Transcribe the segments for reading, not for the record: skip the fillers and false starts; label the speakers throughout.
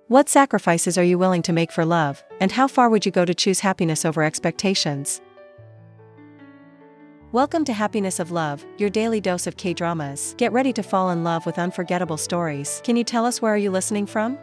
Speaker 1: What sacrifices are you willing to make for love, and how far would you go to choose happiness over expectations? Welcome to Happiness of Love, your daily dose of K-dramas. Get ready to fall in love with unforgettable stories. Can you tell us where are you listening from?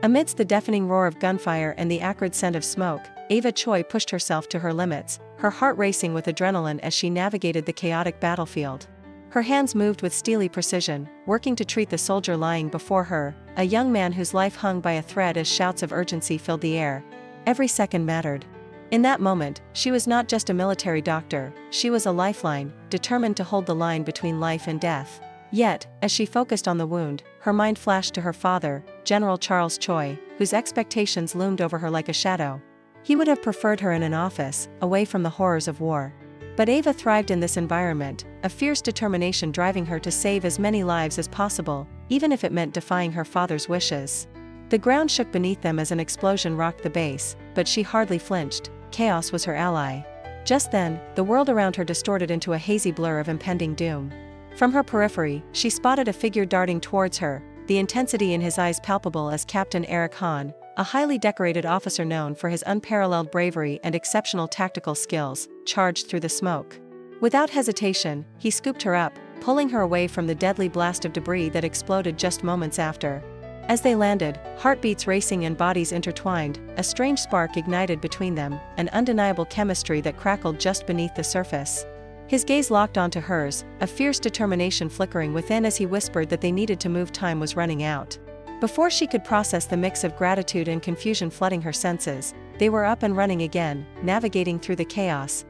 Speaker 1: Amidst the deafening roar of gunfire and the acrid scent of smoke, Ava Choi pushed herself to her limits, her heart racing with adrenaline as she navigated the chaotic battlefield. Her hands moved with steely precision, working to treat the soldier lying before her, a young man whose life hung by a thread as shouts of urgency filled the air. Every second mattered. In that moment, she was not just a military doctor, she was a lifeline, determined to hold the line between life and death. Yet, as she focused on the wound, her mind flashed to her father, General Charles Choi, whose expectations loomed over her like a shadow. He would have preferred her in an office, away from the horrors of war. But Ava thrived in this environment, a fierce determination driving her to save as many lives as possible, even if it meant defying her father's wishes. The ground shook beneath them as an explosion rocked the base, but she hardly flinched. Chaos was her ally. Just then, the world around her distorted into a hazy blur of impending doom. From her periphery, she spotted a figure darting towards her, the intensity in his eyes palpable as Captain Eric Han, a highly decorated officer known for his unparalleled bravery and exceptional tactical skills, charged through the smoke. Without hesitation, he scooped her up, pulling her away from the deadly blast of debris that exploded just moments after. As they landed, heartbeats racing and bodies intertwined, a strange spark ignited between them, an undeniable chemistry that crackled just beneath the surface. His gaze locked onto hers, a fierce determination flickering within as he whispered that they needed to move. Time was running out. Before she could process the mix of gratitude and confusion flooding her senses, they were up and running again, navigating through the chaos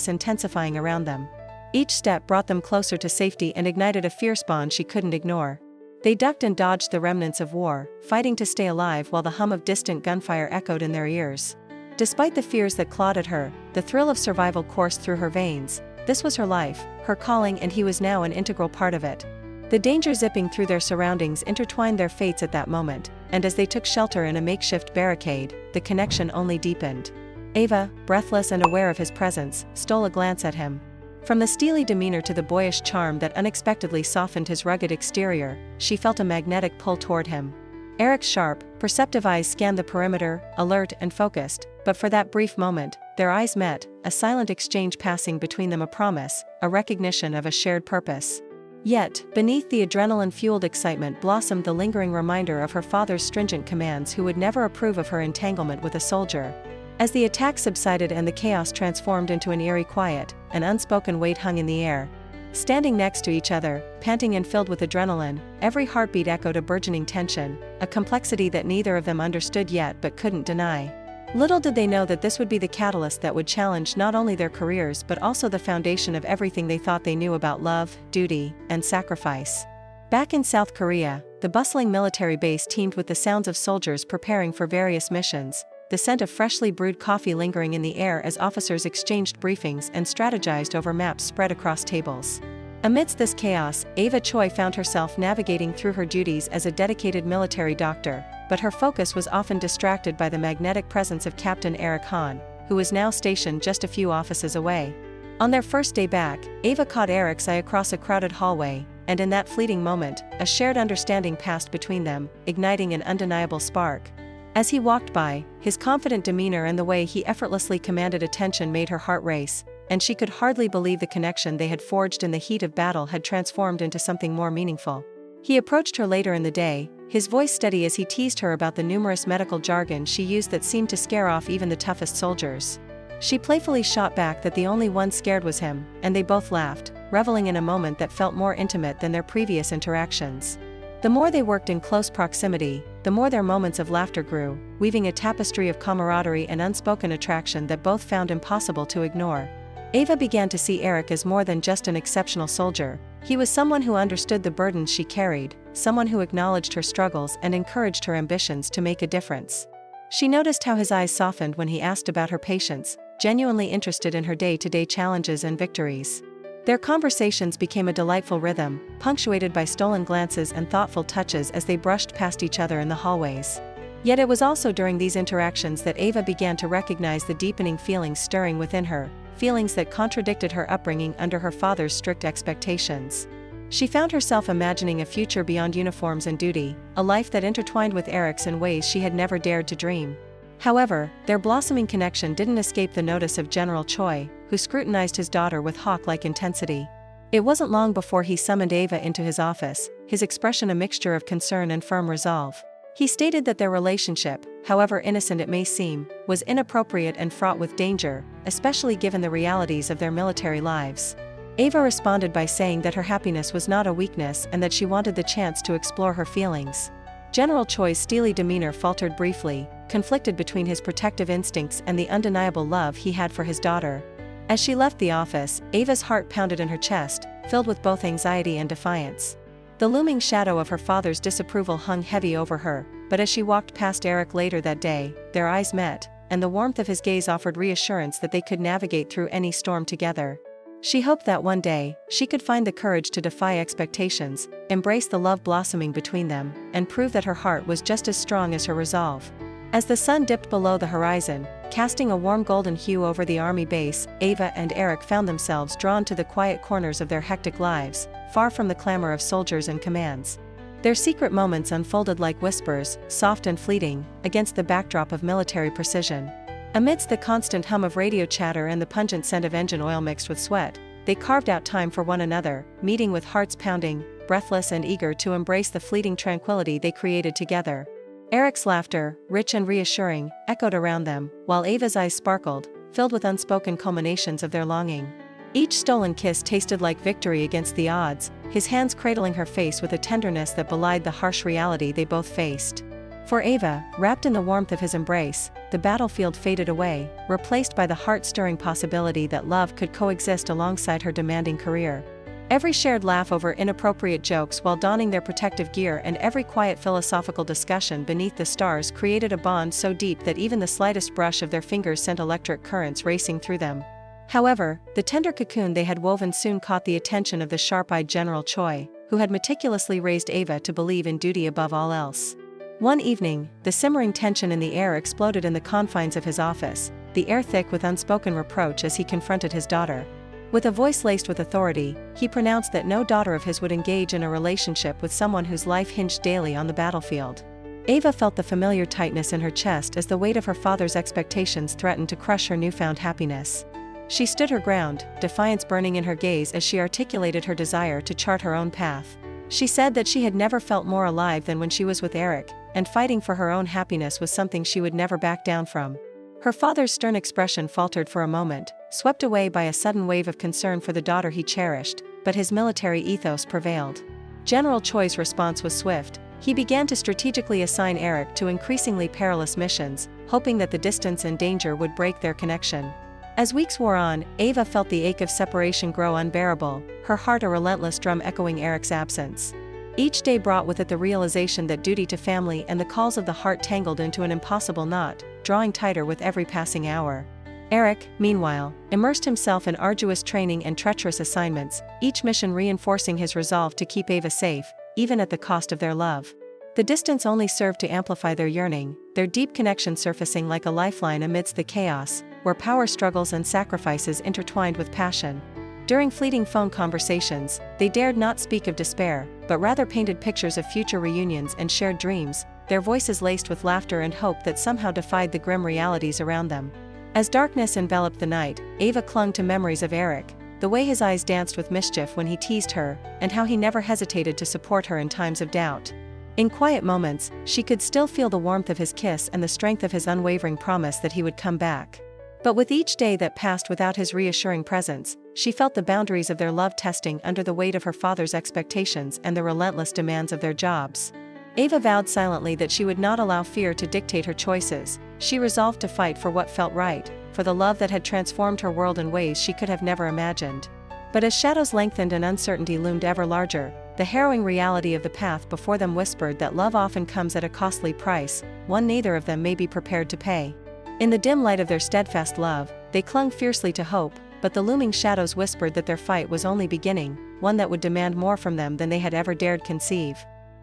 Speaker 1: intensifying around them. Each step brought them closer to safety and ignited a fierce bond she couldn't ignore. They ducked and dodged the remnants of war, fighting to stay alive while the hum of distant gunfire echoed in their ears. Despite the fears that clawed at her, the thrill of survival coursed through her veins. This was her life, her calling, and he was now an integral part of it. The danger zipping through their surroundings intertwined their fates at that moment, and as they took shelter in a makeshift barricade, the connection only deepened. Ava, breathless and aware of his presence, stole a glance at him. From the steely demeanor to the boyish charm that unexpectedly softened his rugged exterior, she felt a magnetic pull toward him. Eric's sharp, perceptive eyes scanned the perimeter, alert and focused, but for that brief moment, their eyes met, a silent exchange passing between them, a promise, a recognition of a shared purpose. Yet, beneath the adrenaline-fueled excitement blossomed the lingering reminder of her father's stringent commands, who would never approve of her entanglement with a soldier. As the attack subsided and the chaos transformed into an eerie quiet, an unspoken weight hung in the air. Standing next to each other, panting and filled with adrenaline, every heartbeat echoed a burgeoning tension, a complexity that neither of them understood yet but couldn't deny. Little did they know that this would be the catalyst that would challenge not only their careers but also the foundation of everything they thought they knew about love, duty, and sacrifice. Back in South Korea, the bustling military base teemed with the sounds of soldiers preparing for various missions, the scent of freshly brewed coffee lingering in the air as officers exchanged briefings and strategized over maps spread across tables. Amidst this chaos, Ava Choi found herself navigating through her duties as a dedicated military doctor, but her focus was often distracted by the magnetic presence of Captain Eric Han, who was now stationed just a few offices away. On their first day back, Ava caught Eric's eye across a crowded hallway, and in that fleeting moment, a shared understanding passed between them, igniting an undeniable spark. As he walked by, his confident demeanor and the way he effortlessly commanded attention made her heart race, and she could hardly believe the connection they had forged in the heat of battle had transformed into something more meaningful. He approached her later in the day, his voice steady as he teased her about the numerous medical jargon she used that seemed to scare off even the toughest soldiers. She playfully shot back that the only one scared was him, and they both laughed, reveling in a moment that felt more intimate than their previous interactions. The more they worked in close proximity, the more their moments of laughter grew, weaving a tapestry of camaraderie and unspoken attraction that both found impossible to ignore. Ava began to see Eric as more than just an exceptional soldier. He was someone who understood the burdens she carried, someone who acknowledged her struggles and encouraged her ambitions to make a difference. She noticed how his eyes softened when he asked about her patients, genuinely interested in her day-to-day challenges and victories. Their conversations became a delightful rhythm, punctuated by stolen glances and thoughtful touches as they brushed past each other in the hallways. Yet it was also during these interactions that Ava began to recognize the deepening feelings stirring within her, feelings that contradicted her upbringing under her father's strict expectations. She found herself imagining a future beyond uniforms and duty, a life that intertwined with Eric's in ways she had never dared to dream. However, their blossoming connection didn't escape the notice of General Choi, who scrutinized his daughter with hawk-like intensity. It wasn't long before he summoned Ava into his office, his expression a mixture of concern and firm resolve. He stated that their relationship, however innocent it may seem, was inappropriate and fraught with danger, especially given the realities of their military lives. Ava responded by saying that her happiness was not a weakness and that she wanted the chance to explore her feelings. General Choi's steely demeanor faltered briefly, conflicted between his protective instincts and the undeniable love he had for his daughter. As she left the office, Ava's heart pounded in her chest, filled with both anxiety and defiance. The looming shadow of her father's disapproval hung heavy over her, but as she walked past Eric later that day, their eyes met, and the warmth of his gaze offered reassurance that they could navigate through any storm together. She hoped that one day, she could find the courage to defy expectations, embrace the love blossoming between them, and prove that her heart was just as strong as her resolve. As the sun dipped below the horizon, casting a warm golden hue over the army base, Ava and Eric found themselves drawn to the quiet corners of their hectic lives, far from the clamor of soldiers and commands. Their secret moments unfolded like whispers, soft and fleeting, against the backdrop of military precision. Amidst the constant hum of radio chatter and the pungent scent of engine oil mixed with sweat, they carved out time for one another, meeting with hearts pounding, breathless and eager to embrace the fleeting tranquility they created together. Eric's laughter, rich and reassuring, echoed around them, while Ava's eyes sparkled, filled with unspoken culminations of their longing. Each stolen kiss tasted like victory against the odds, his hands cradling her face with a tenderness that belied the harsh reality they both faced. For Ava, wrapped in the warmth of his embrace, the battlefield faded away, replaced by the heart-stirring possibility that love could coexist alongside her demanding career. Every shared laugh over inappropriate jokes while donning their protective gear and every quiet philosophical discussion beneath the stars created a bond so deep that even the slightest brush of their fingers sent electric currents racing through them. However, the tender cocoon they had woven soon caught the attention of the sharp-eyed General Choi, who had meticulously raised Ava to believe in duty above all else. One evening, the simmering tension in the air exploded in the confines of his office, the air thick with unspoken reproach as he confronted his daughter. With a voice laced with authority, he pronounced that no daughter of his would engage in a relationship with someone whose life hinged daily on the battlefield. Ava felt the familiar tightness in her chest as the weight of her father's expectations threatened to crush her newfound happiness. She stood her ground, defiance burning in her gaze as she articulated her desire to chart her own path. She said that she had never felt more alive than when she was with Eric, and fighting for her own happiness was something she would never back down from. Her father's stern expression faltered for a moment, swept away by a sudden wave of concern for the daughter he cherished, but his military ethos prevailed. General Choi's response was swift. He began to strategically assign Eric to increasingly perilous missions, hoping that the distance and danger would break their connection. As weeks wore on, Ava felt the ache of separation grow unbearable, her heart a relentless drum echoing Eric's absence. Each day brought with it the realization that duty to family and the calls of the heart tangled into an impossible knot, drawing tighter with every passing hour. Eric, meanwhile, immersed himself in arduous training and treacherous assignments, each mission reinforcing his resolve to keep Ava safe, even at the cost of their love. The distance only served to amplify their yearning, their deep connection surfacing like a lifeline amidst the chaos, where power struggles and sacrifices intertwined with passion. During fleeting phone conversations, they dared not speak of despair, but rather painted pictures of future reunions and shared dreams, their voices laced with laughter and hope that somehow defied the grim realities around them. As darkness enveloped the night, Ava clung to memories of Eric, the way his eyes danced with mischief when he teased her, and how he never hesitated to support her in times of doubt. In quiet moments, she could still feel the warmth of his kiss and the strength of his unwavering promise that he would come back. But with each day that passed without his reassuring presence, she felt the boundaries of their love testing under the weight of her father's expectations and the relentless demands of their jobs. Ava vowed silently that she would not allow fear to dictate her choices. She resolved to fight for what felt right, for the love that had transformed her world in ways she could have never imagined. But as shadows lengthened and uncertainty loomed ever larger, the harrowing reality of the path before them whispered that love often comes at a costly price, one neither of them may be prepared to pay. In the dim light of their steadfast love, they clung fiercely to hope, but the looming shadows whispered that their fight was only beginning, one that would demand more from them than they had ever dared conceive.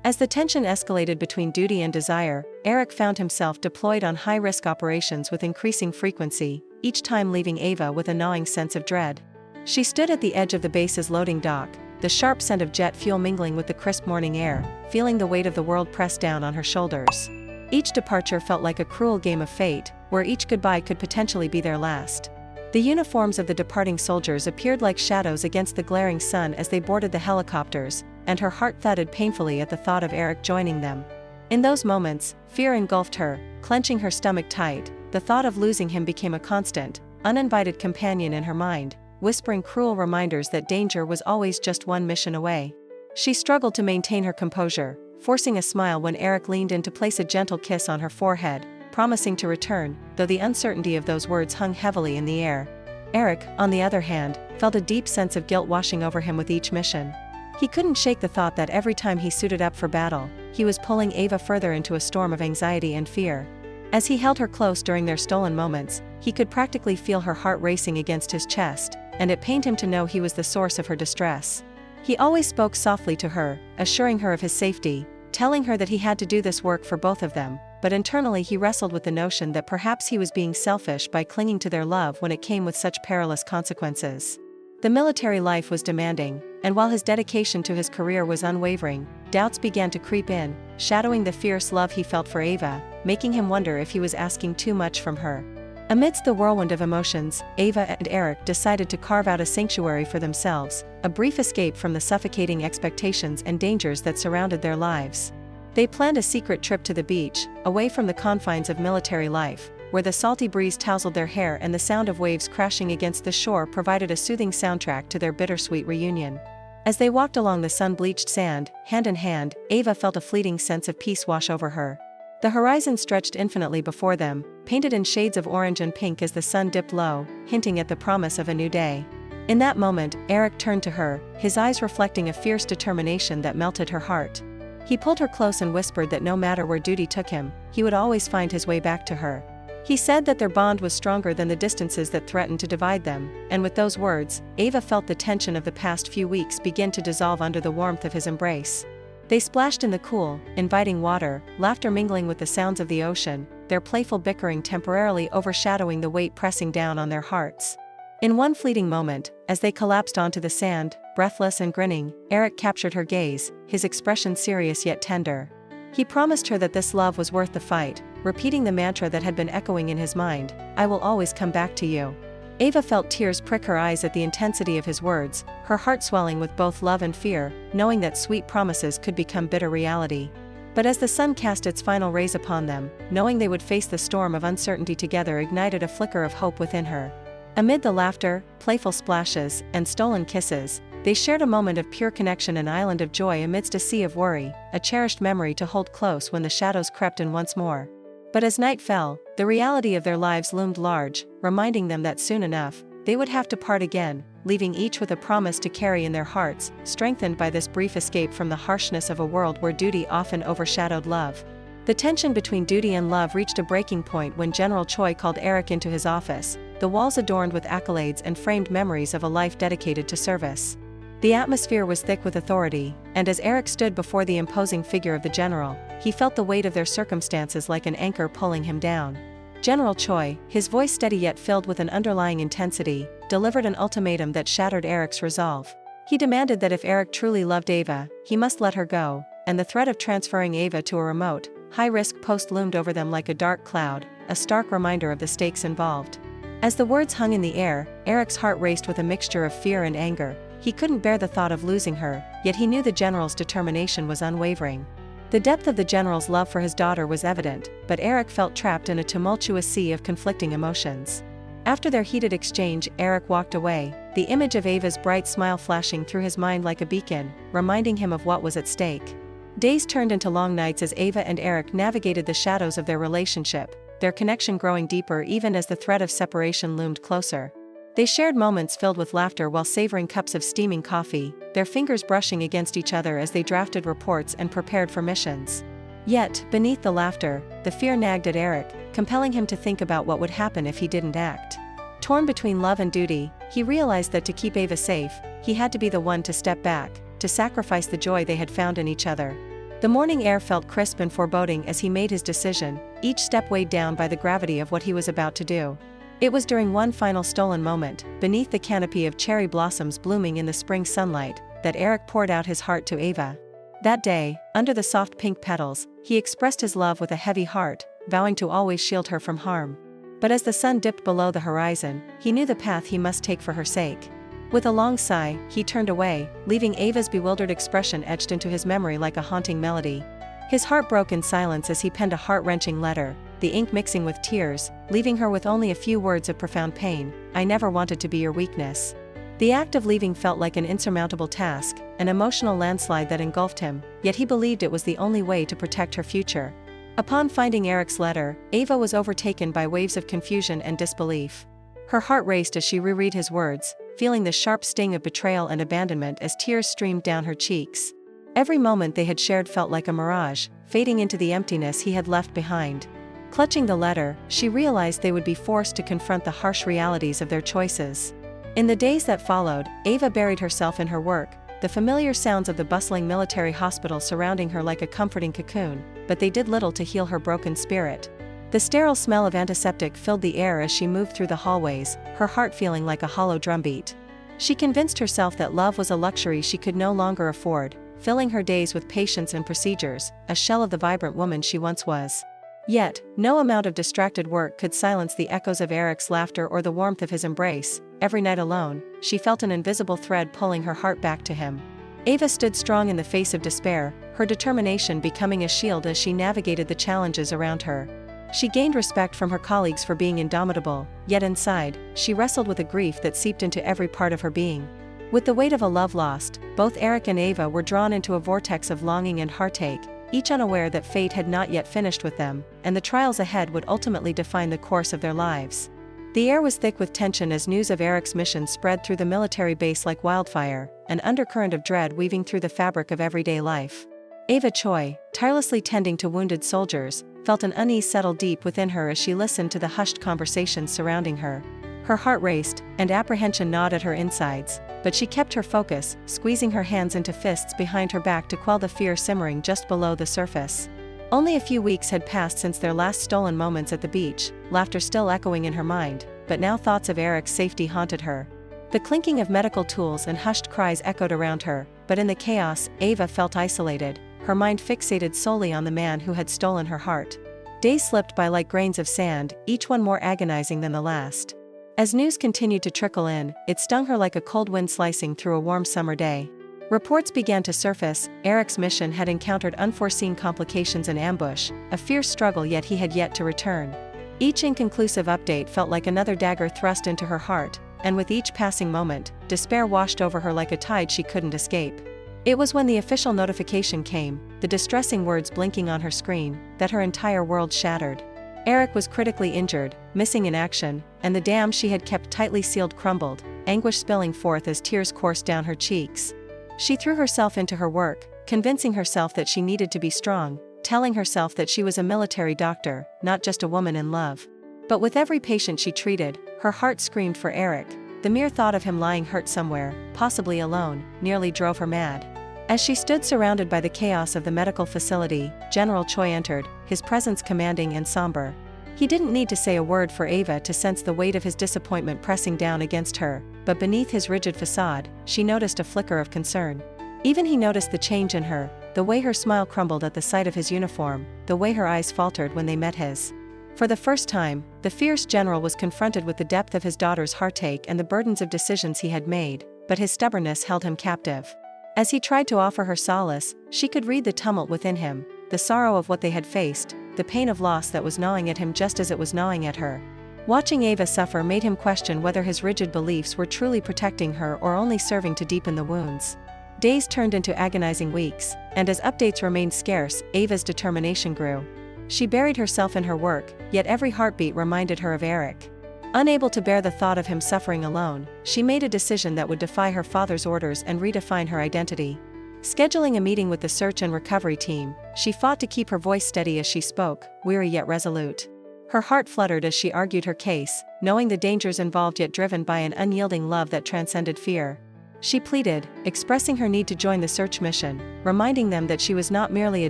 Speaker 1: As the tension escalated between duty and desire, Eric found himself deployed on high-risk operations with increasing frequency, each time leaving Ava with a gnawing sense of dread. She stood at the edge of the base's loading dock, the sharp scent of jet fuel mingling with the crisp morning air, feeling the weight of the world pressed down on her shoulders. Each departure felt like a cruel game of fate, where each goodbye could potentially be their last. The uniforms of the departing soldiers appeared like shadows against the glaring sun as they boarded the helicopters, and her heart thudded painfully at the thought of Eric joining them. In those moments, fear engulfed her, clenching her stomach tight. The thought of losing him became a constant, uninvited companion in her mind, whispering cruel reminders that danger was always just one mission away. She struggled to maintain her composure, forcing a smile when Eric leaned in to place a gentle kiss on her forehead, promising to return, though the uncertainty of those words hung heavily in the air. Eric, on the other hand, felt a deep sense of guilt washing over him with each mission. He couldn't shake the thought that every time he suited up for battle, he was pulling Ava further into a storm of anxiety and fear. As he held her close during their stolen moments, he could practically feel her heart racing against his chest, and it pained him to know he was the source of her distress. He always spoke softly to her, assuring her of his safety, telling her that he had to do this work for both of them, but internally he wrestled with the notion that perhaps he was being selfish by clinging to their love when it came with such perilous consequences. The military life was demanding, and while his dedication to his career was unwavering, doubts began to creep in, shadowing the fierce love he felt for Ava, making him wonder if he was asking too much from her. Amidst the whirlwind of emotions, Ava and Eric decided to carve out a sanctuary for themselves, a brief escape from the suffocating expectations and dangers that surrounded their lives. They planned a secret trip to the beach, away from the confines of military life, where the salty breeze tousled their hair and the sound of waves crashing against the shore provided a soothing soundtrack to their bittersweet reunion. As they walked along the sun-bleached sand, hand in hand, Ava felt a fleeting sense of peace wash over her. The horizon stretched infinitely before them, painted in shades of orange and pink as the sun dipped low, hinting at the promise of a new day. In that moment, Eric turned to her, his eyes reflecting a fierce determination that melted her heart. He pulled her close and whispered that no matter where duty took him, he would always find his way back to her. He said that their bond was stronger than the distances that threatened to divide them, and with those words, Ava felt the tension of the past few weeks begin to dissolve under the warmth of his embrace. They splashed in the cool, inviting water, laughter mingling with the sounds of the ocean, their playful bickering temporarily overshadowing the weight pressing down on their hearts. In one fleeting moment, as they collapsed onto the sand, breathless and grinning, Eric captured her gaze, his expression serious yet tender. He promised her that this love was worth the fight, repeating the mantra that had been echoing in his mind, "I will always come back to you." Ava felt tears prick her eyes at the intensity of his words, her heart swelling with both love and fear, knowing that sweet promises could become bitter reality. But as the sun cast its final rays upon them, knowing they would face the storm of uncertainty together ignited a flicker of hope within her. Amid the laughter, playful splashes, and stolen kisses, they shared a moment of pure connection, an island of joy amidst a sea of worry, a cherished memory to hold close when the shadows crept in once more. But as night fell, the reality of their lives loomed large, reminding them that soon enough, they would have to part again, leaving each with a promise to carry in their hearts, strengthened by this brief escape from the harshness of a world where duty often overshadowed love. The tension between duty and love reached a breaking point when General Choi called Eric into his office, the walls adorned with accolades and framed memories of a life dedicated to service. The atmosphere was thick with authority, and as Eric stood before the imposing figure of the general, he felt the weight of their circumstances like an anchor pulling him down. General Choi, his voice steady yet filled with an underlying intensity, delivered an ultimatum that shattered Eric's resolve. He demanded that if Eric truly loved Ava, he must let her go, and the threat of transferring Ava to a remote, high-risk post loomed over them like a dark cloud, a stark reminder of the stakes involved. As the words hung in the air, Eric's heart raced with a mixture of fear and anger. He couldn't bear the thought of losing her, yet he knew the general's determination was unwavering. The depth of the general's love for his daughter was evident, but Eric felt trapped in a tumultuous sea of conflicting emotions. After their heated exchange, Eric walked away, the image of Ava's bright smile flashing through his mind like a beacon, reminding him of what was at stake. Days turned into long nights as Ava and Eric navigated the shadows of their relationship, their connection growing deeper even as the threat of separation loomed closer. They shared moments filled with laughter while savoring cups of steaming coffee, their fingers brushing against each other as they drafted reports and prepared for missions. Yet, beneath the laughter, the fear nagged at Eric, compelling him to think about what would happen if he didn't act. Torn between love and duty, he realized that to keep Ava safe, he had to be the one to step back, to sacrifice the joy they had found in each other. The morning air felt crisp and foreboding as he made his decision, each step weighed down by the gravity of what he was about to do. It was during one final stolen moment, beneath the canopy of cherry blossoms blooming in the spring sunlight, that Eric poured out his heart to Ava. That day, under the soft pink petals, he expressed his love with a heavy heart, vowing to always shield her from harm. But as the sun dipped below the horizon, he knew the path he must take for her sake. With a long sigh, he turned away, leaving Ava's bewildered expression etched into his memory like a haunting melody. His heart broke in silence as he penned a heart-wrenching letter, the ink mixing with tears, leaving her with only a few words of profound pain. "I never wanted to be your weakness." The act of leaving felt like an insurmountable task, an emotional landslide that engulfed him, yet he believed it was the only way to protect her future. Upon finding Eric's letter, Ava was overtaken by waves of confusion and disbelief. Her heart raced as she reread his words, feeling the sharp sting of betrayal and abandonment as tears streamed down her cheeks. Every moment they had shared felt like a mirage, fading into the emptiness he had left behind. Clutching the letter, she realized they would be forced to confront the harsh realities of their choices. In the days that followed, Ava buried herself in her work, the familiar sounds of the bustling military hospital surrounding her like a comforting cocoon, but they did little to heal her broken spirit. The sterile smell of antiseptic filled the air as she moved through the hallways, her heart feeling like a hollow drumbeat. She convinced herself that love was a luxury she could no longer afford, filling her days with patience and procedures, a shell of the vibrant woman she once was. Yet, no amount of distracted work could silence the echoes of Eric's laughter or the warmth of his embrace. Every night alone, she felt an invisible thread pulling her heart back to him. Ava stood strong in the face of despair, her determination becoming a shield as she navigated the challenges around her. She gained respect from her colleagues for being indomitable, yet inside, she wrestled with a grief that seeped into every part of her being. With the weight of a love lost, both Eric and Ava were drawn into a vortex of longing and heartache, each unaware that fate had not yet finished with them, and the trials ahead would ultimately define the course of their lives. The air was thick with tension as news of Eric's mission spread through the military base like wildfire, an undercurrent of dread weaving through the fabric of everyday life. Ava Choi, tirelessly tending to wounded soldiers, felt an unease settle deep within her as she listened to the hushed conversations surrounding her. Her heart raced, and apprehension gnawed at her insides, but she kept her focus, squeezing her hands into fists behind her back to quell the fear simmering just below the surface. Only a few weeks had passed since their last stolen moments at the beach, laughter still echoing in her mind, but now thoughts of Eric's safety haunted her. The clinking of medical tools and hushed cries echoed around her, but in the chaos, Ava felt isolated, her mind fixated solely on the man who had stolen her heart. Days slipped by like grains of sand, each one more agonizing than the last. As news continued to trickle in, it stung her like a cold wind slicing through a warm summer day. Reports began to surface. Eric's mission had encountered unforeseen complications and ambush, a fierce struggle, yet he had yet to return. Each inconclusive update felt like another dagger thrust into her heart, and with each passing moment, despair washed over her like a tide she couldn't escape. It was when the official notification came, the distressing words blinking on her screen, that her entire world shattered. Eric was critically injured, missing in action, and the dam she had kept tightly sealed crumbled, anguish spilling forth as tears coursed down her cheeks. She threw herself into her work, convincing herself that she needed to be strong, telling herself that she was a military doctor, not just a woman in love. But with every patient she treated, her heart screamed for Eric. The mere thought of him lying hurt somewhere, possibly alone, nearly drove her mad. As she stood surrounded by the chaos of the medical facility, General Choi entered, his presence commanding and somber. He didn't need to say a word for Ava to sense the weight of his disappointment pressing down against her, but beneath his rigid facade, she noticed a flicker of concern. Even he noticed the change in her, the way her smile crumbled at the sight of his uniform, the way her eyes faltered when they met his. For the first time, the fierce general was confronted with the depth of his daughter's heartache and the burdens of decisions he had made, but his stubbornness held him captive. As he tried to offer her solace, she could read the tumult within him, the sorrow of what they had faced, the pain of loss that was gnawing at him just as it was gnawing at her. Watching Ava suffer made him question whether his rigid beliefs were truly protecting her or only serving to deepen the wounds. Days turned into agonizing weeks, and as updates remained scarce, Ava's determination grew. She buried herself in her work, yet every heartbeat reminded her of Eric. Unable to bear the thought of him suffering alone, she made a decision that would defy her father's orders and redefine her identity. Scheduling a meeting with the search and recovery team, she fought to keep her voice steady as she spoke, weary yet resolute. Her heart fluttered as she argued her case, knowing the dangers involved yet driven by an unyielding love that transcended fear. She pleaded, expressing her need to join the search mission, reminding them that she was not merely a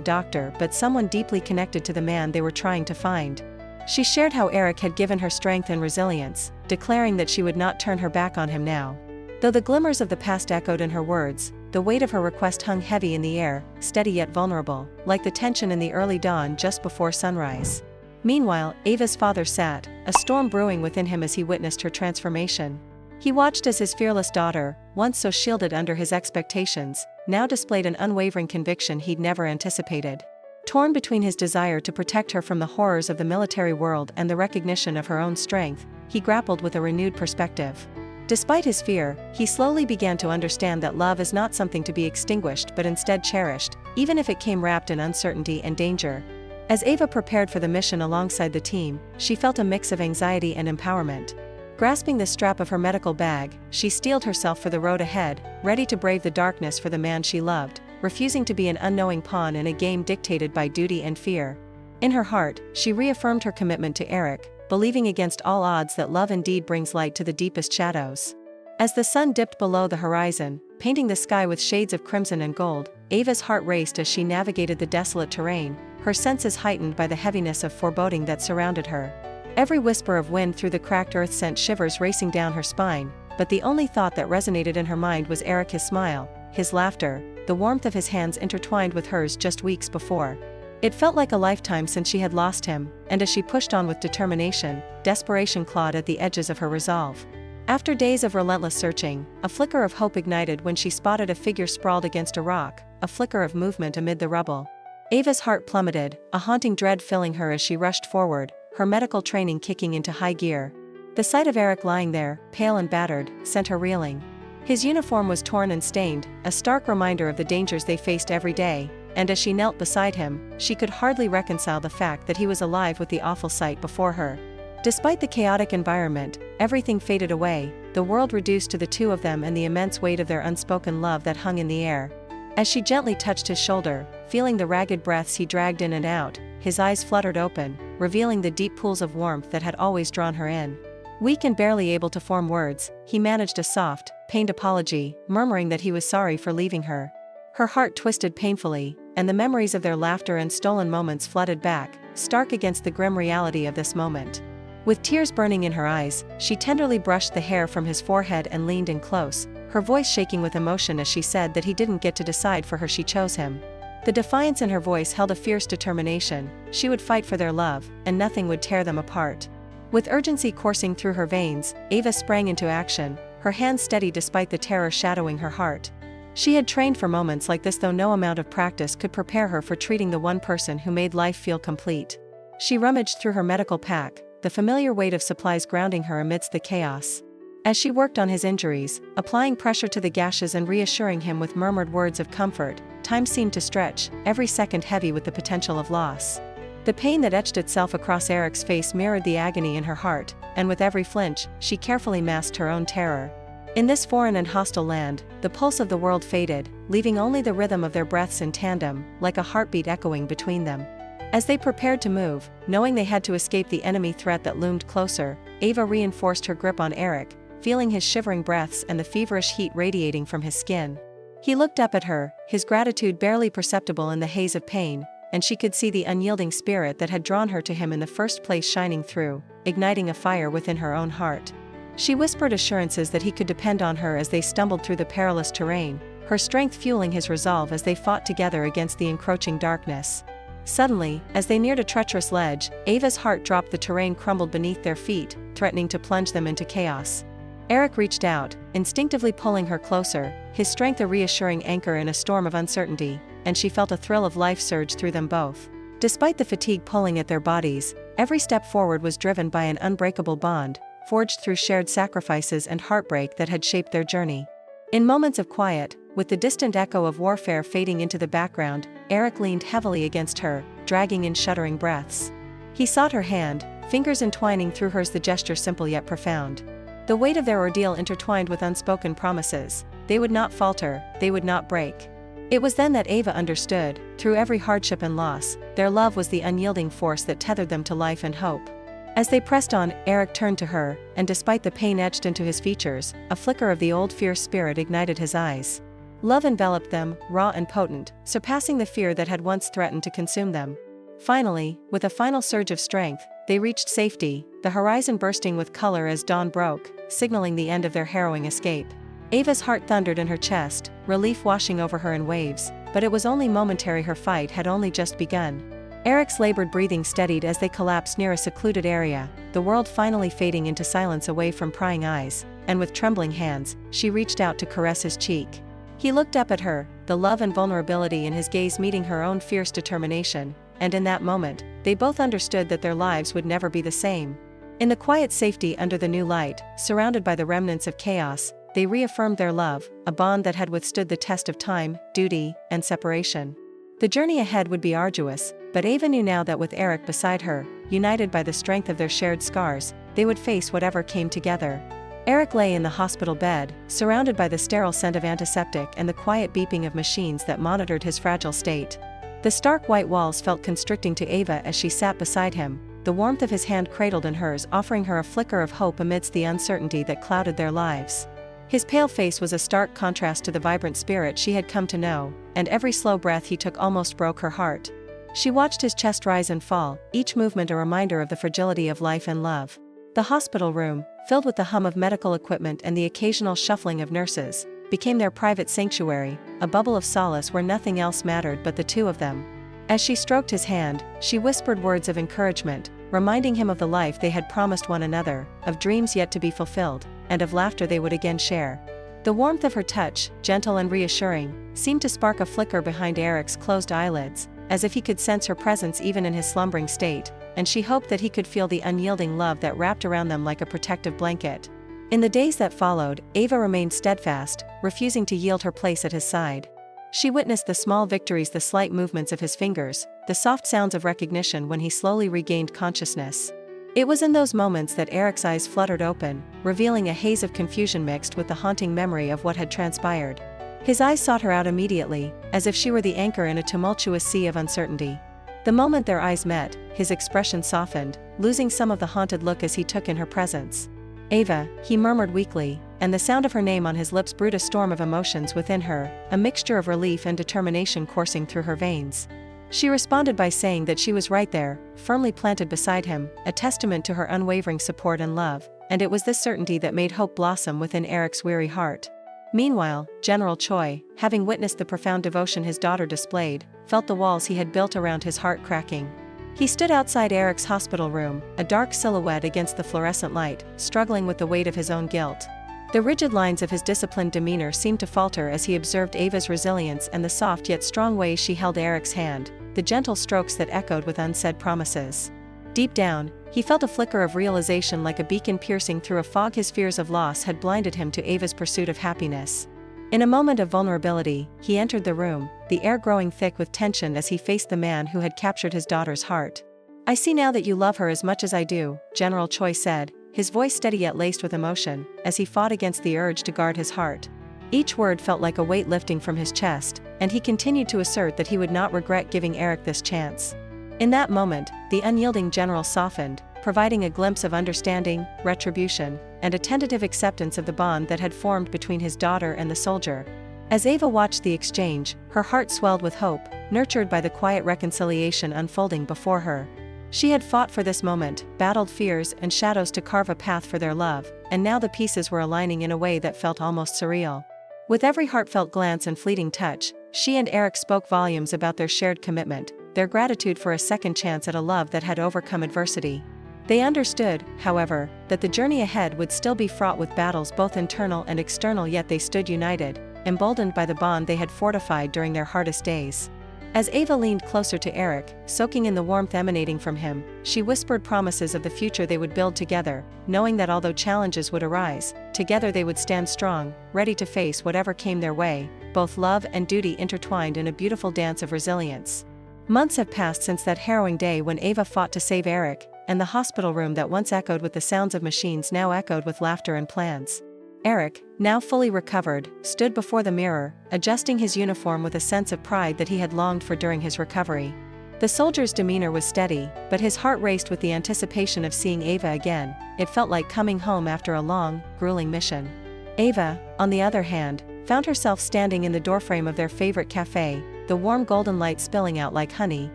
Speaker 1: doctor but someone deeply connected to the man they were trying to find. She shared how Eric had given her strength and resilience, declaring that she would not turn her back on him now. Though the glimmers of the past echoed in her words, the weight of her request hung heavy in the air, steady yet vulnerable, like the tension in the early dawn just before sunrise. Meanwhile, Ava's father sat, a storm brewing within him as he witnessed her transformation. He watched as his fearless daughter, once so shielded under his expectations, now displayed an unwavering conviction he'd never anticipated. Torn between his desire to protect her from the horrors of the military world and the recognition of her own strength, he grappled with a renewed perspective. Despite his fear, he slowly began to understand that love is not something to be extinguished but instead cherished, even if it came wrapped in uncertainty and danger. As Ava prepared for the mission alongside the team, she felt a mix of anxiety and empowerment. Grasping the strap of her medical bag, she steeled herself for the road ahead, ready to brave the darkness for the man she loved, refusing to be an unknowing pawn in a game dictated by duty and fear. In her heart, she reaffirmed her commitment to Eric, believing against all odds that love indeed brings light to the deepest shadows. As the sun dipped below the horizon, painting the sky with shades of crimson and gold, Ava's heart raced as she navigated the desolate terrain, her senses heightened by the heaviness of foreboding that surrounded her. Every whisper of wind through the cracked earth sent shivers racing down her spine, but the only thought that resonated in her mind was Eric, his smile, his laughter, the warmth of his hands intertwined with hers just weeks before. It felt like a lifetime since she had lost him, and as she pushed on with determination, desperation clawed at the edges of her resolve. After days of relentless searching, a flicker of hope ignited when she spotted a figure sprawled against a rock, a flicker of movement amid the rubble. Ava's heart plummeted, a haunting dread filling her as she rushed forward, her medical training kicking into high gear. The sight of Eric lying there, pale and battered, sent her reeling. His uniform was torn and stained, a stark reminder of the dangers they faced every day, and as she knelt beside him, she could hardly reconcile the fact that he was alive with the awful sight before her. Despite the chaotic environment, everything faded away, the world reduced to the two of them and the immense weight of their unspoken love that hung in the air. As she gently touched his shoulder, feeling the ragged breaths he dragged in and out, his eyes fluttered open, revealing the deep pools of warmth that had always drawn her in. Weak and barely able to form words, he managed a soft, pained apology, murmuring that he was sorry for leaving her. Her heart twisted painfully, and the memories of their laughter and stolen moments flooded back, stark against the grim reality of this moment. With tears burning in her eyes, she tenderly brushed the hair from his forehead and leaned in close, her voice shaking with emotion as she said that he didn't get to decide for her, she chose him. The defiance in her voice held a fierce determination. She would fight for their love, and nothing would tear them apart. With urgency coursing through her veins, Ava sprang into action, her hands steady despite the terror shadowing her heart. She had trained for moments like this, though no amount of practice could prepare her for treating the one person who made life feel complete. She rummaged through her medical pack, the familiar weight of supplies grounding her amidst the chaos. As she worked on his injuries, applying pressure to the gashes and reassuring him with murmured words of comfort, time seemed to stretch, every second heavy with the potential of loss. The pain that etched itself across Eric's face mirrored the agony in her heart, and with every flinch, she carefully masked her own terror. In this foreign and hostile land, the pulse of the world faded, leaving only the rhythm of their breaths in tandem, like a heartbeat echoing between them. As they prepared to move, knowing they had to escape the enemy threat that loomed closer, Ava reinforced her grip on Eric, feeling his shivering breaths and the feverish heat radiating from his skin. He looked up at her, his gratitude barely perceptible in the haze of pain, and she could see the unyielding spirit that had drawn her to him in the first place shining through, igniting a fire within her own heart. She whispered assurances that he could depend on her as they stumbled through the perilous terrain, her strength fueling his resolve as they fought together against the encroaching darkness. Suddenly, as they neared a treacherous ledge, Ava's heart dropped. The terrain crumbled beneath their feet, threatening to plunge them into chaos. Eric reached out, instinctively pulling her closer, his strength a reassuring anchor in a storm of uncertainty, and she felt a thrill of life surge through them both. Despite the fatigue pulling at their bodies, every step forward was driven by an unbreakable bond, forged through shared sacrifices and heartbreak that had shaped their journey. In moments of quiet, with the distant echo of warfare fading into the background, Eric leaned heavily against her, dragging in shuddering breaths. He sought her hand, fingers entwining through hers, the gesture simple yet profound. The weight of their ordeal intertwined with unspoken promises. They would not falter, they would not break. It was then that Ava understood, through every hardship and loss, their love was the unyielding force that tethered them to life and hope. As they pressed on, Eric turned to her, and despite the pain etched into his features, a flicker of the old fierce spirit ignited his eyes. Love enveloped them, raw and potent, surpassing the fear that had once threatened to consume them. Finally, with a final surge of strength, they reached safety, the horizon bursting with color as dawn broke, signaling the end of their harrowing escape. Ava's heart thundered in her chest, relief washing over her in waves, but it was only momentary. Her fight had only just begun. Eric's labored breathing steadied as they collapsed near a secluded area, the world finally fading into silence away from prying eyes, and with trembling hands, she reached out to caress his cheek. He looked up at her, the love and vulnerability in his gaze meeting her own fierce determination, and in that moment, they both understood that their lives would never be the same. In the quiet safety under the new light, surrounded by the remnants of chaos, they reaffirmed their love, a bond that had withstood the test of time, duty, and separation. The journey ahead would be arduous, but Ava knew now that with Eric beside her, united by the strength of their shared scars, they would face whatever came together. Eric lay in the hospital bed, surrounded by the sterile scent of antiseptic and the quiet beeping of machines that monitored his fragile state. The stark white walls felt constricting to Ava as she sat beside him, the warmth of his hand cradled in hers offering her a flicker of hope amidst the uncertainty that clouded their lives. His pale face was a stark contrast to the vibrant spirit she had come to know, and every slow breath he took almost broke her heart. She watched his chest rise and fall, each movement a reminder of the fragility of life and love. The hospital room, filled with the hum of medical equipment and the occasional shuffling of nurses, became their private sanctuary, a bubble of solace where nothing else mattered but the two of them. As she stroked his hand, she whispered words of encouragement, reminding him of the life they had promised one another, of dreams yet to be fulfilled, and of laughter they would again share. The warmth of her touch, gentle and reassuring, seemed to spark a flicker behind Eric's closed eyelids, as if he could sense her presence even in his slumbering state, and she hoped that he could feel the unyielding love that wrapped around them like a protective blanket. In the days that followed, Ava remained steadfast, refusing to yield her place at his side. She witnessed the small victories, the slight movements of his fingers, the soft sounds of recognition when he slowly regained consciousness. It was in those moments that Eric's eyes fluttered open, revealing a haze of confusion mixed with the haunting memory of what had transpired. His eyes sought her out immediately, as if she were the anchor in a tumultuous sea of uncertainty. The moment their eyes met, his expression softened, losing some of the haunted look as he took in her presence. "Ava," he murmured weakly, and the sound of her name on his lips brewed a storm of emotions within her, a mixture of relief and determination coursing through her veins. She responded by saying that she was right there, firmly planted beside him, a testament to her unwavering support and love, and it was this certainty that made hope blossom within Eric's weary heart. Meanwhile, General Choi, having witnessed the profound devotion his daughter displayed, felt the walls he had built around his heart cracking. He stood outside Eric's hospital room, a dark silhouette against the fluorescent light, struggling with the weight of his own guilt. The rigid lines of his disciplined demeanor seemed to falter as he observed Ava's resilience and the soft yet strong way she held Eric's hand, the gentle strokes that echoed with unsaid promises. Deep down, he felt a flicker of realization like a beacon piercing through a fog. His fears of loss had blinded him to Ava's pursuit of happiness. In a moment of vulnerability, he entered the room, the air growing thick with tension as he faced the man who had captured his daughter's heart. "I see now that you love her as much as I do," General Choi said, his voice steady yet laced with emotion, as he fought against the urge to guard his heart. Each word felt like a weight lifting from his chest, and he continued to assert that he would not regret giving Eric this chance. In that moment, the unyielding general softened, providing a glimpse of understanding, retribution, and a tentative acceptance of the bond that had formed between his daughter and the soldier. As Ava watched the exchange, her heart swelled with hope, nurtured by the quiet reconciliation unfolding before her. She had fought for this moment, battled fears and shadows to carve a path for their love, and now the pieces were aligning in a way that felt almost surreal. With every heartfelt glance and fleeting touch, she and Eric spoke volumes about their shared commitment, their gratitude for a second chance at a love that had overcome adversity. They understood, however, that the journey ahead would still be fraught with battles both internal and external, yet they stood united, emboldened by the bond they had fortified during their hardest days. As Ava leaned closer to Eric, soaking in the warmth emanating from him, she whispered promises of the future they would build together, knowing that although challenges would arise, together they would stand strong, ready to face whatever came their way, both love and duty intertwined in a beautiful dance of resilience. Months have passed since that harrowing day when Ava fought to save Eric, and the hospital room that once echoed with the sounds of machines now echoed with laughter and plans. Eric, now fully recovered, stood before the mirror, adjusting his uniform with a sense of pride that he had longed for during his recovery. The soldier's demeanor was steady, but his heart raced with the anticipation of seeing Ava again. It felt like coming home after a long, grueling mission. Ava, on the other hand, found herself standing in the doorframe of their favorite cafe, the warm golden light spilling out like honey,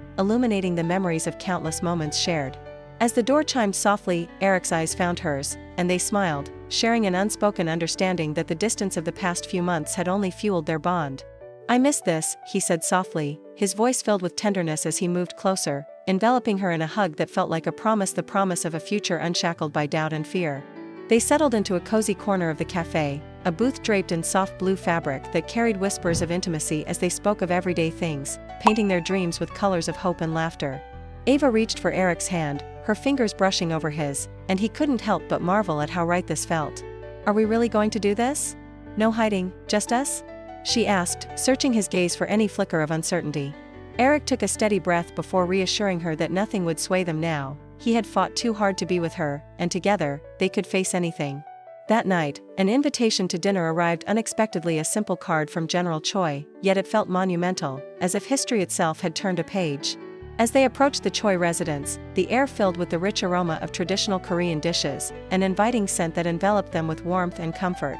Speaker 1: illuminating the memories of countless moments shared. As the door chimed softly, Eric's eyes found hers, and they smiled, sharing an unspoken understanding that the distance of the past few months had only fueled their bond. "I miss this," he said softly, his voice filled with tenderness as he moved closer, enveloping her in a hug that felt like a promise, the promise of a future unshackled by doubt and fear. They settled into a cozy corner of the cafe, a booth draped in soft blue fabric that carried whispers of intimacy as they spoke of everyday things, painting their dreams with colors of hope and laughter. Ava reached for Eric's hand, her fingers brushing over his, and he couldn't help but marvel at how right this felt. "Are we really going to do this? No hiding, just us?" she asked, searching his gaze for any flicker of uncertainty. Eric took a steady breath before reassuring her that nothing would sway them now. He had fought too hard to be with her, and together, they could face anything. That night, an invitation to dinner arrived unexpectedly, a simple card from General Choi, yet it felt monumental, as if history itself had turned a page. As they approached the Choi residence, the air filled with the rich aroma of traditional Korean dishes, an inviting scent that enveloped them with warmth and comfort.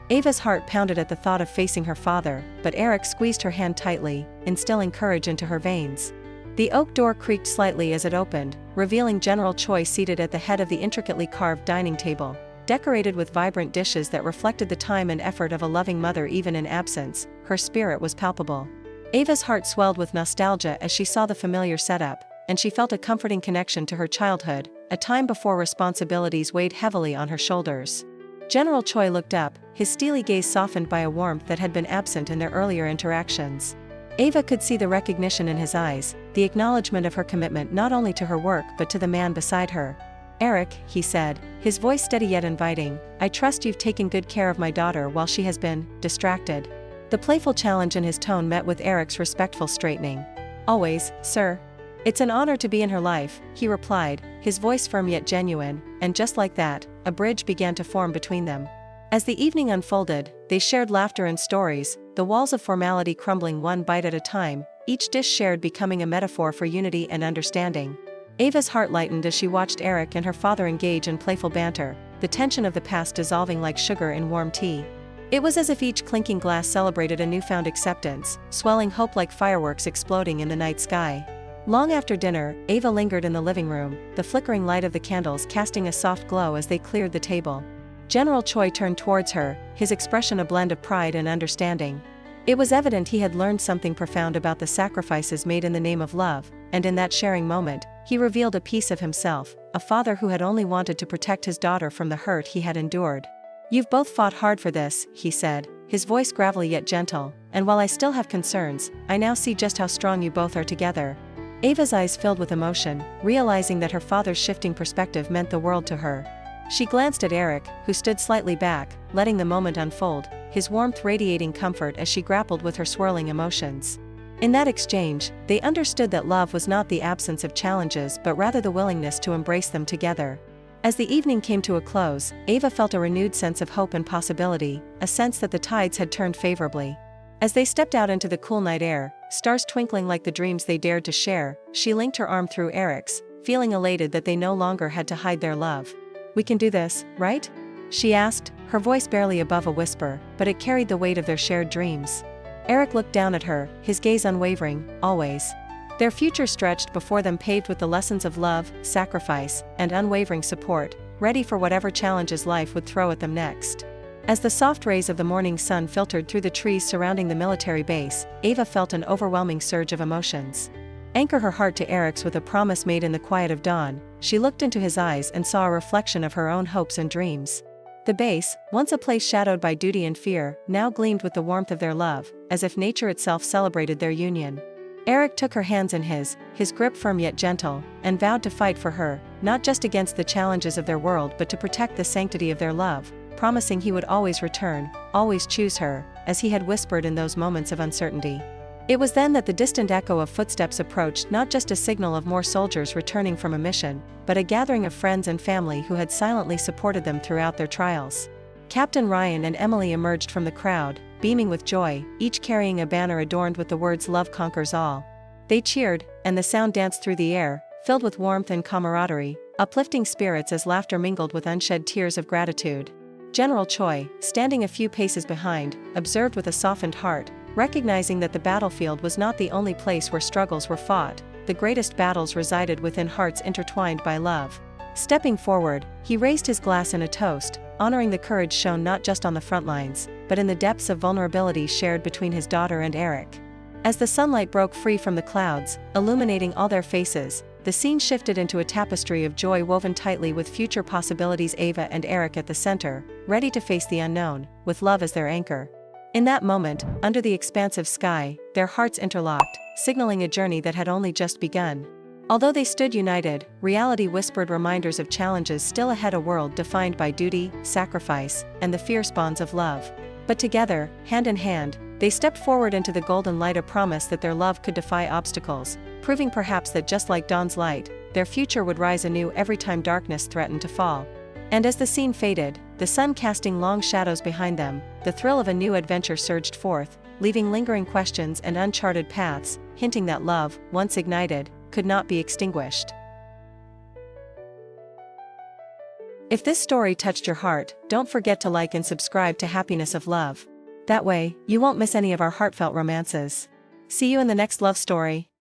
Speaker 1: Ava's heart pounded at the thought of facing her father, but Eric squeezed her hand tightly, instilling courage into her veins. The oak door creaked slightly as it opened, revealing General Choi seated at the head of the intricately carved dining table, decorated with vibrant dishes that reflected the time and effort of a loving mother. Even in absence, her spirit was palpable. Ava's heart swelled with nostalgia as she saw the familiar setup, and she felt a comforting connection to her childhood, a time before responsibilities weighed heavily on her shoulders. General Choi looked up, his steely gaze softened by a warmth that had been absent in their earlier interactions. Ava could see the recognition in his eyes, the acknowledgement of her commitment not only to her work but to the man beside her. "Eric," he said, his voice steady yet inviting, "I trust you've taken good care of my daughter while she has been distracted." The playful challenge in his tone met with Eric's respectful straightening. "Always, sir. It's an honor to be in her life," he replied, his voice firm yet genuine, and just like that, a bridge began to form between them. As the evening unfolded, they shared laughter and stories, the walls of formality crumbling one bite at a time, each dish shared becoming a metaphor for unity and understanding. Ava's heart lightened as she watched Eric and her father engage in playful banter, the tension of the past dissolving like sugar in warm tea. It was as if each clinking glass celebrated a newfound acceptance, swelling hope like fireworks exploding in the night sky. Long after dinner, Ava lingered in the living room, the flickering light of the candles casting a soft glow as they cleared the table. General Choi turned towards her, his expression a blend of pride and understanding. It was evident he had learned something profound about the sacrifices made in the name of love, and in that sharing moment, he revealed a piece of himself, a father who had only wanted to protect his daughter from the hurt he had endured. "You've both fought hard for this," he said, his voice gravelly yet gentle, "and while I still have concerns, I now see just how strong you both are together." Ava's eyes filled with emotion, realizing that her father's shifting perspective meant the world to her. She glanced at Eric, who stood slightly back, letting the moment unfold, his warmth radiating comfort as she grappled with her swirling emotions. In that exchange, they understood that love was not the absence of challenges but rather the willingness to embrace them together. As the evening came to a close, Ava felt a renewed sense of hope and possibility, a sense that the tides had turned favorably. As they stepped out into the cool night air, stars twinkling like the dreams they dared to share, she linked her arm through Eric's, feeling elated that they no longer had to hide their love. "We can do this, right?" she asked, her voice barely above a whisper, but it carried the weight of their shared dreams. Eric looked down at her, his gaze unwavering, always. Their future stretched before them, paved with the lessons of love, sacrifice, and unwavering support, ready for whatever challenges life would throw at them next. As the soft rays of the morning sun filtered through the trees surrounding the military base, Ava felt an overwhelming surge of emotions. Anchor her heart to Eric's with a promise made in the quiet of dawn, she looked into his eyes and saw a reflection of her own hopes and dreams. The base, once a place shadowed by duty and fear, now gleamed with the warmth of their love, as if nature itself celebrated their union. Eric took her hands in his grip firm yet gentle, and vowed to fight for her, not just against the challenges of their world but to protect the sanctity of their love, promising he would always return, always choose her, as he had whispered in those moments of uncertainty. It was then that the distant echo of footsteps approached, not just a signal of more soldiers returning from a mission, but a gathering of friends and family who had silently supported them throughout their trials. Captain Ryan and Emily emerged from the crowd, beaming with joy, each carrying a banner adorned with the words "Love conquers all." They cheered, and the sound danced through the air, filled with warmth and camaraderie, uplifting spirits as laughter mingled with unshed tears of gratitude. General Choi, standing a few paces behind, observed with a softened heart, recognizing that the battlefield was not the only place where struggles were fought, the greatest battles resided within hearts intertwined by love. Stepping forward, he raised his glass in a toast, honoring the courage shown not just on the front lines, but in the depths of vulnerability shared between his daughter and Eric. As the sunlight broke free from the clouds, illuminating all their faces, the scene shifted into a tapestry of joy woven tightly with future possibilities. Ava and Eric at the center, ready to face the unknown, with love as their anchor. In that moment, under the expansive sky, their hearts interlocked, signaling a journey that had only just begun. Although they stood united, reality whispered reminders of challenges still ahead, a world defined by duty, sacrifice, and the fierce bonds of love. But together, hand in hand, they stepped forward into the golden light, a promise that their love could defy obstacles, proving perhaps that just like dawn's light, their future would rise anew every time darkness threatened to fall. And as the scene faded, the sun casting long shadows behind them, the thrill of a new adventure surged forth, leaving lingering questions and uncharted paths, hinting that love, once ignited, could not be extinguished. If this story touched your heart, don't forget to like and subscribe to Happiness of Love. That way, you won't miss any of our heartfelt romances. See you in the next love story.